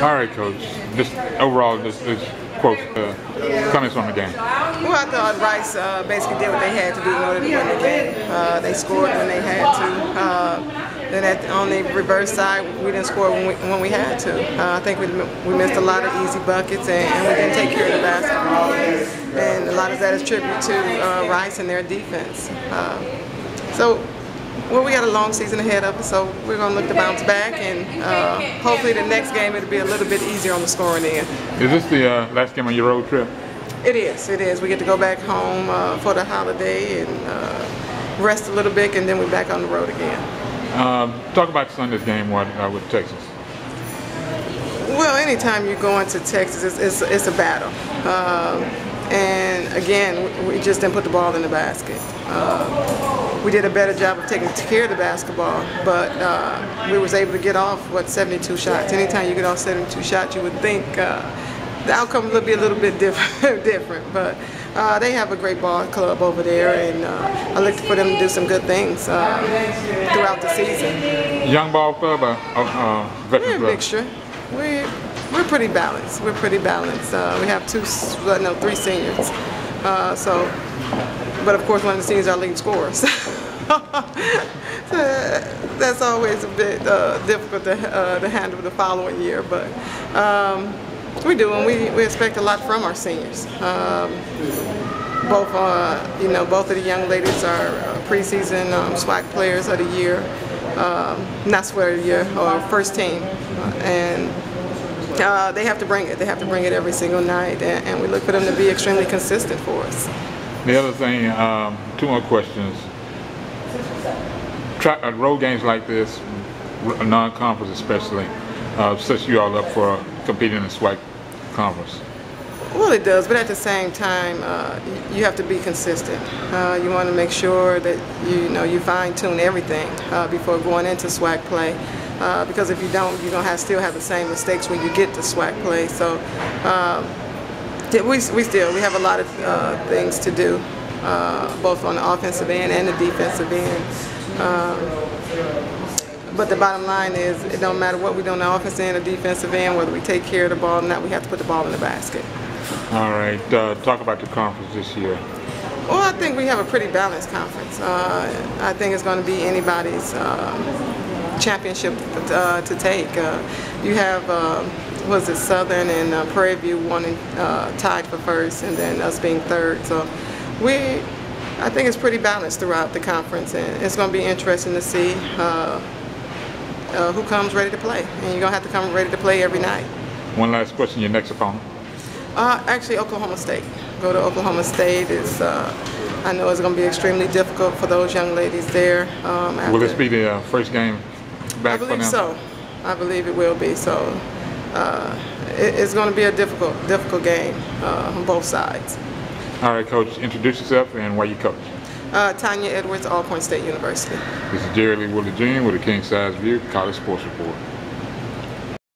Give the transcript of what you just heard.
All right, Coach. Just overall, just quotes, comments on the game. Well, I thought Rice basically did what they had to do in order to win the game. They scored when they had to. Then on the reverse side, we didn't score when we had to. I think we missed a lot of easy buckets and we didn't take care of the basketball. And a lot of that is tribute to Rice and their defense. Well, we got a long season ahead of us, so we're going to look to bounce back, and hopefully the next game it'll be a little bit easier on the scoring end. Is this the last game on your road trip? It is. It is. We get to go back home for the holiday and rest a little bit, and then we're back on the road again. Talk about Sunday's game with Texas. Well, anytime you go into Texas, it's a battle. And again, we just didn't put the ball in the basket. We did a better job of taking care of the basketball, but we was able to get off, 72 shots. Anytime you get off 72 shots, you would think the outcome would be a little bit different. But they have a great ball club over there, and I look for them to do some good things throughout the season. Young ball club or veteran club? We're a mixture. We're pretty balanced. We're pretty balanced. We have three seniors. But of course, one of the seniors are leading scorers. That's always a bit difficult to handle the following year. But we do, and we expect a lot from our seniors. Both of the young ladies are preseason SWAC players of the year, not SWAC of the year, or first team, and. They have to bring it. They have to bring it every single night, and we look for them to be extremely consistent for us. The other thing, two more questions. Road games like this, non-conference especially, sets you all up for competing in the SWAC conference. Well, it does, but at the same time, you have to be consistent. You want to make sure that you fine-tune everything before going into SWAC play. Because if you don't, you're going to still have the same mistakes when you get to SWAC play. So we have a lot of things to do, both on the offensive end and the defensive end. But the bottom line is, it don't matter what we do on the offensive end or defensive end, whether we take care of the ball or not, we have to put the ball in the basket. All right. Talk about the conference this year. Well, I think we have a pretty balanced conference. I think it's going to be anybody's championship to take. You have Southern and Prairie View tied for first, and then us being third. So I think it's pretty balanced throughout the conference, and it's going to be interesting to see who comes ready to play. And you're going to have to come ready to play every night. One last question: your next opponent? Actually, Oklahoma State. Go to Oklahoma State is. I know it's going to be extremely difficult for those young ladies there. Will this be the first game back for them? I believe so. I believe it will be. So it's going to be a difficult game on both sides. All right, Coach. Introduce yourself and where you coach. Tonya Edwards, Rice-Alcorn St University. This is Jerry Lee Willie Jr. with a King Size View College Sports Report.